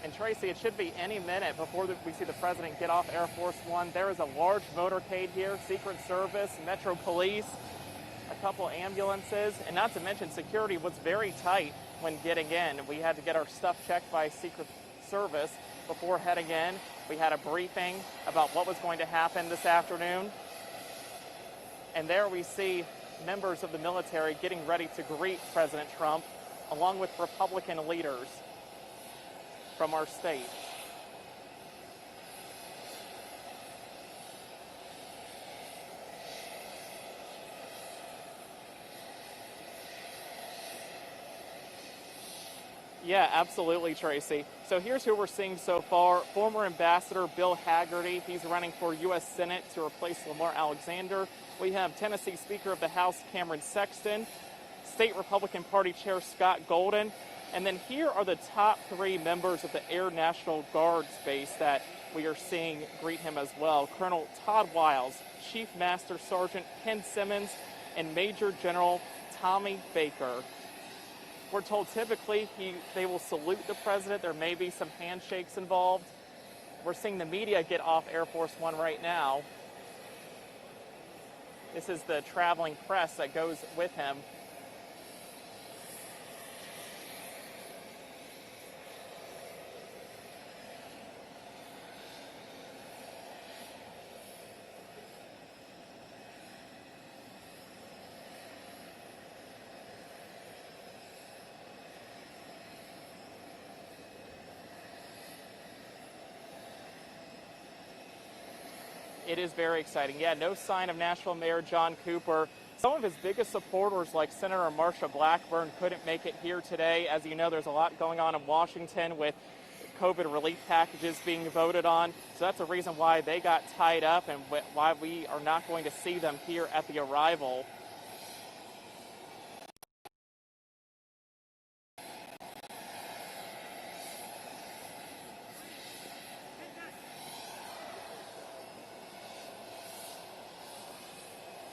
And Tracy, it should be any minute before we see the president get off Air Force One. There is a large motorcade here, Secret Service, Metro Police, a couple ambulances, and not to mention security was very tight when getting in. We had to get our stuff checked by Secret Service before heading in. We had a briefing about what was going to happen this afternoon. And there we see members of the military getting ready to greet President Trump, along with Republican leaders from our state. Yeah, absolutely, Tracy. So here's who we're seeing so far. Former Ambassador Bill Hagerty, he's running for U.S. Senate to replace Lamar Alexander. We have Tennessee Speaker of the House Cameron Sexton, State Republican Party Chair Scott Golden, and then here are the top three members of the Air National Guard base that we are seeing greet him as well. Colonel Todd Wiles, Chief Master Sergeant Ken Simmons, and Major General Tommy Baker. We're told typically they will salute the president. There may be some handshakes involved. We're seeing the media get off Air Force One right now. This is the traveling press that goes with him. It is very exciting. Yeah, no sign of Nashville Mayor John Cooper. Some of his biggest supporters, like Senator Marsha Blackburn, couldn't make it here today. As you know, there's a lot going on in Washington with COVID relief packages being voted on. So that's a reason why they got tied up and why we are not going to see them here at the arrival.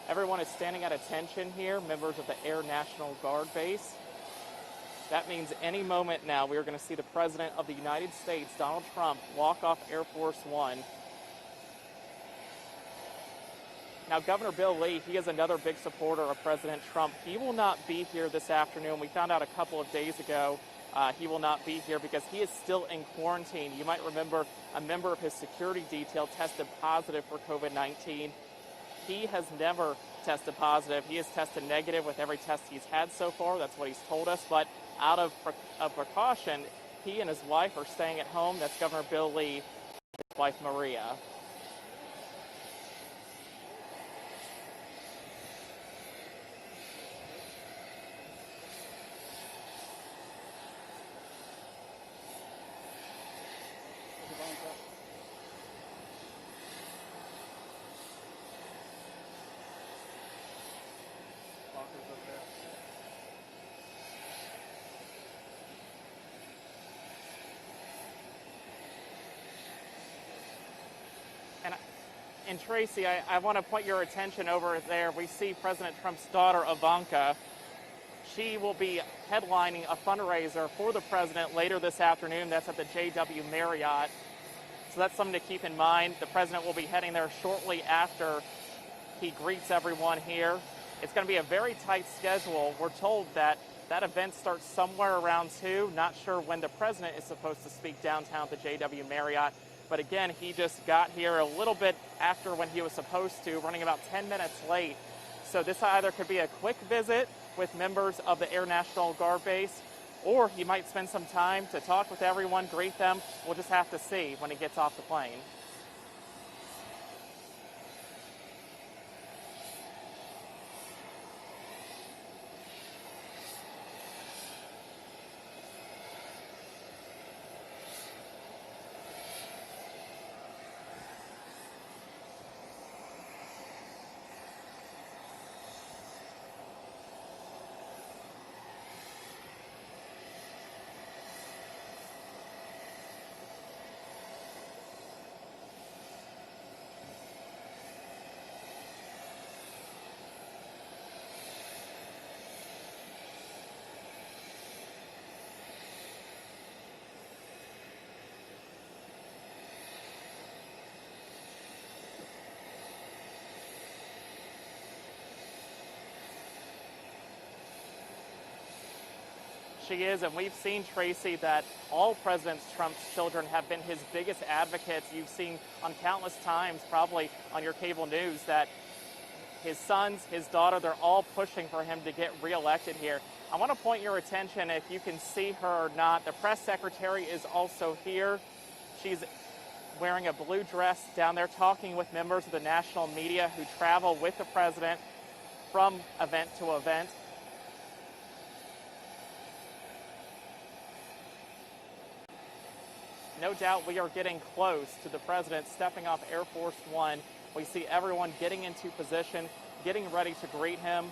Everyone is standing at attention here, members of the Air National Guard base. That means any moment now we are going to see the President of the United States, Donald Trump, walk off Air Force One. Now, Governor Bill Lee, he is another big supporter of President Trump. He will not be here this afternoon. We found out a couple of days ago he will not be here because he is still in quarantine. You might remember a member of his security detail tested positive for COVID-19. He has never tested positive. He has tested negative with every test he's had so far. That's what he's told us. But out of precaution, he and his wife are staying at home. That's Governor Bill Lee, his wife Maria. And Tracy, I want to point your attention over there. We see President Trump's daughter, Ivanka. She will be headlining a fundraiser for the president later this afternoon. That's at the JW Marriott. So that's something to keep in mind. The president will be heading there shortly after he greets everyone here. It's going to be a very tight schedule. We're told that event starts somewhere around 2. Not sure when the president is supposed to speak downtown at the JW Marriott. But again, he just got here a little bit after when he was supposed to, running about 10 minutes late. So this either could be a quick visit with members of the Air National Guard base, or he might spend some time to talk with everyone, greet them. We'll just have to see when he gets off the plane. She is, and we've seen, Tracy, that all President Trump's children have been his biggest advocates. You've seen on countless times, probably on your cable news, that his sons, his daughter, they're all pushing for him to get reelected here. I want to point your attention, if you can see her or not, the press secretary is also here. She's wearing a blue dress down there, talking with members of the national media who travel with the president from event to event. No doubt we are getting close to the president stepping off Air Force One. We see everyone getting into position, getting ready to greet him.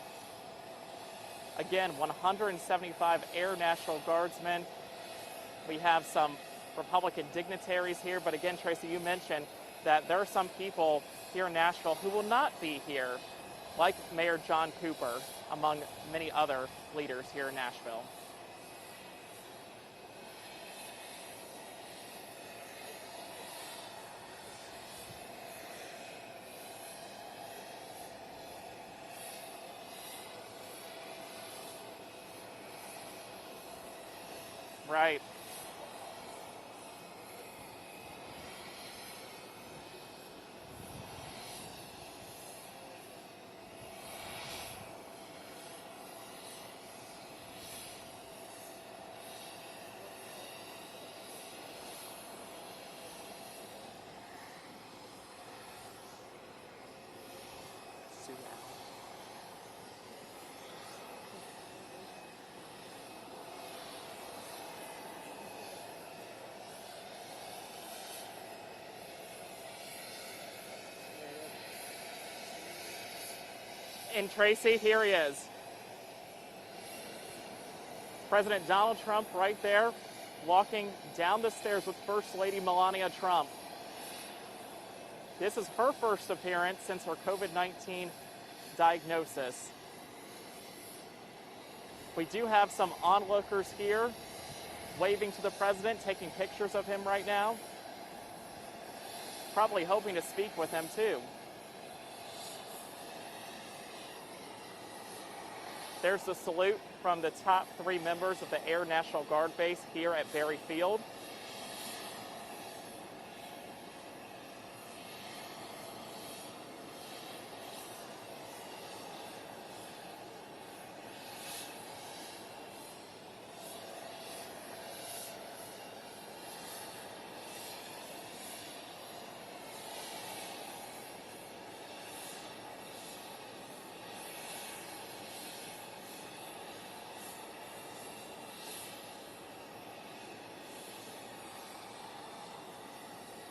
Again, 175 Air National Guardsmen. We have some Republican dignitaries here, but again, Tracy, you mentioned that there are some people here in Nashville who will not be here, like Mayor John Cooper, among many other leaders here in Nashville. Right. And Tracy, here he is. President Donald Trump right there, walking down the stairs with First Lady Melania Trump. This is her first appearance since her COVID-19 diagnosis. We do have some onlookers here waving to the president, taking pictures of him right now. Probably hoping to speak with him too. There's the salute from the top 3 members of the Air National Guard base here at Berry Field.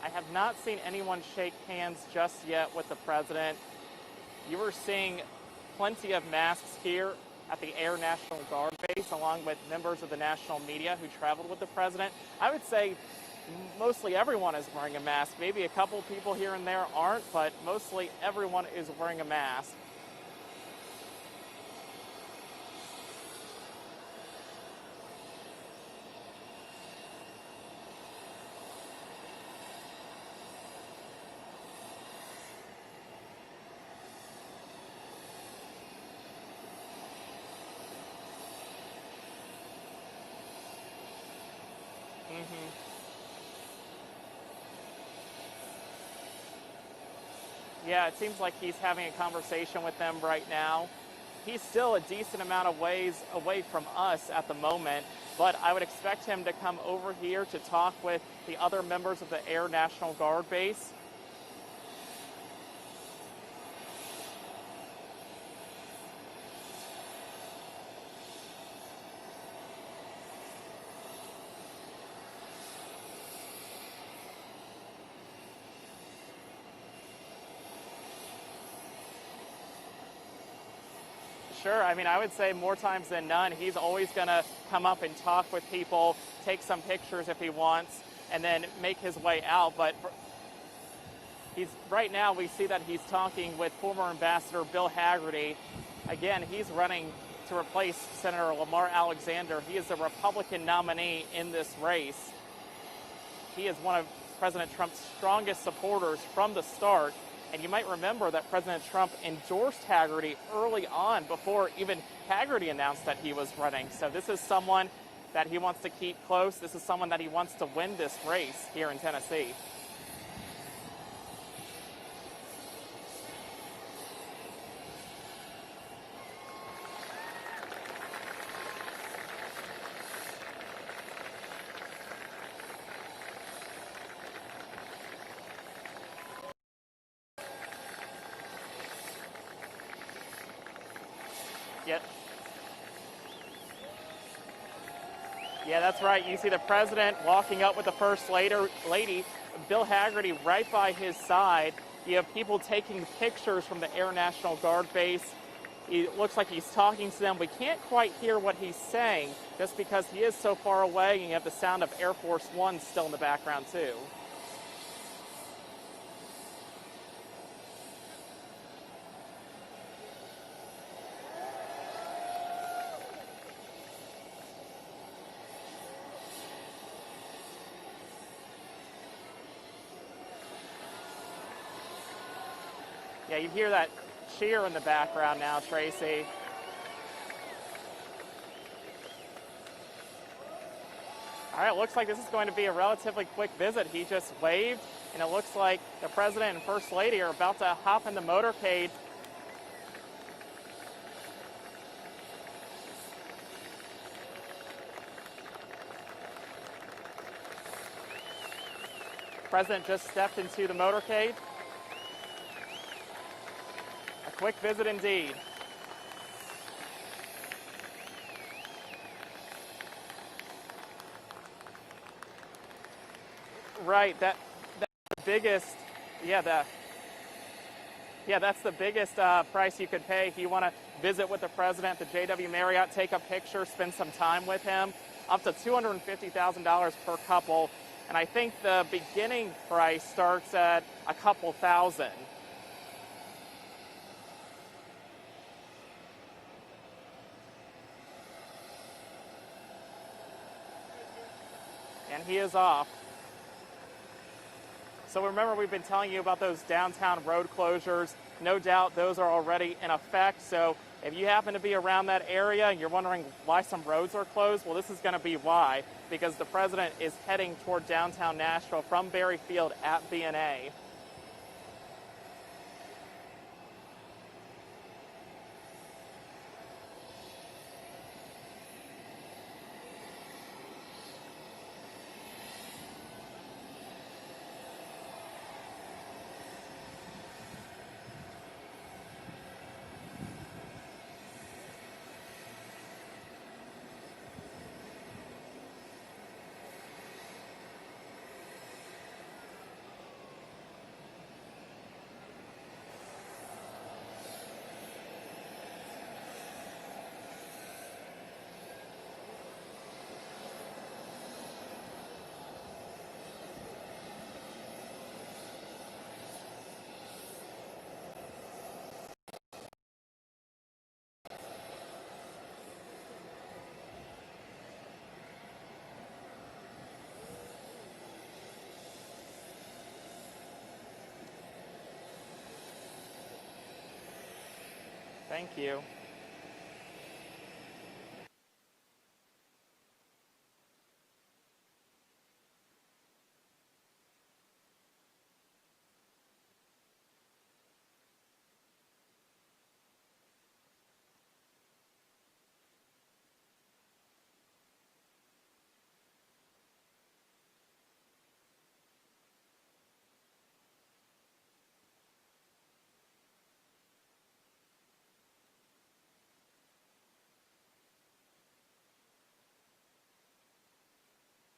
I have not seen anyone shake hands just yet with the president. You are seeing plenty of masks here at the Air National Guard base, along with members of the national media who traveled with the president. I would say mostly everyone is wearing a mask. Maybe a couple people here and there aren't, but mostly everyone is wearing a mask. Yeah, it seems like he's having a conversation with them right now. He's still a decent amount of ways away from us at the moment, but I would expect him to come over here to talk with the other members of the Air National Guard base. Sure. I mean, I would say more times than none, he's always going to come up and talk with people, take some pictures if he wants, and then make his way out. But right now we see that he's talking with former Ambassador Bill Hagerty. Again, he's running to replace Senator Lamar Alexander. He is the Republican nominee in this race. He is one of President Trump's strongest supporters from the start. And you might remember that President Trump endorsed Hagerty early on before even Hagerty announced that he was running. So this is someone that he wants to keep close. This is someone that he wants to win this race here in Tennessee. Yep. Yeah, that's right. You see the president walking up with the first lady, Bill Hagerty, right by his side. You have people taking pictures from the Air National Guard base. It looks like he's talking to them. We can't quite hear what he's saying just because he is so far away, and you have the sound of Air Force One still in the background too. Yeah, you hear that cheer in the background now, Tracy. All right, it looks like this is going to be a relatively quick visit. He just waved, and it looks like the president and first lady are about to hop in the motorcade. The president just stepped into the motorcade. A quick visit indeed. Right, that's the biggest, that's the biggest price you could pay if you want to visit with the president, the JW Marriott, take a picture, spend some time with him, up to $250,000 per couple. And I think the beginning price starts at a couple thousand. And he is off. So remember, we've been telling you about those downtown road closures. No doubt those are already in effect. So if you happen to be around that area and you're wondering why some roads are closed, well, this is going to be why. Because the president is heading toward downtown Nashville from Berry Field at B&A. Thank you.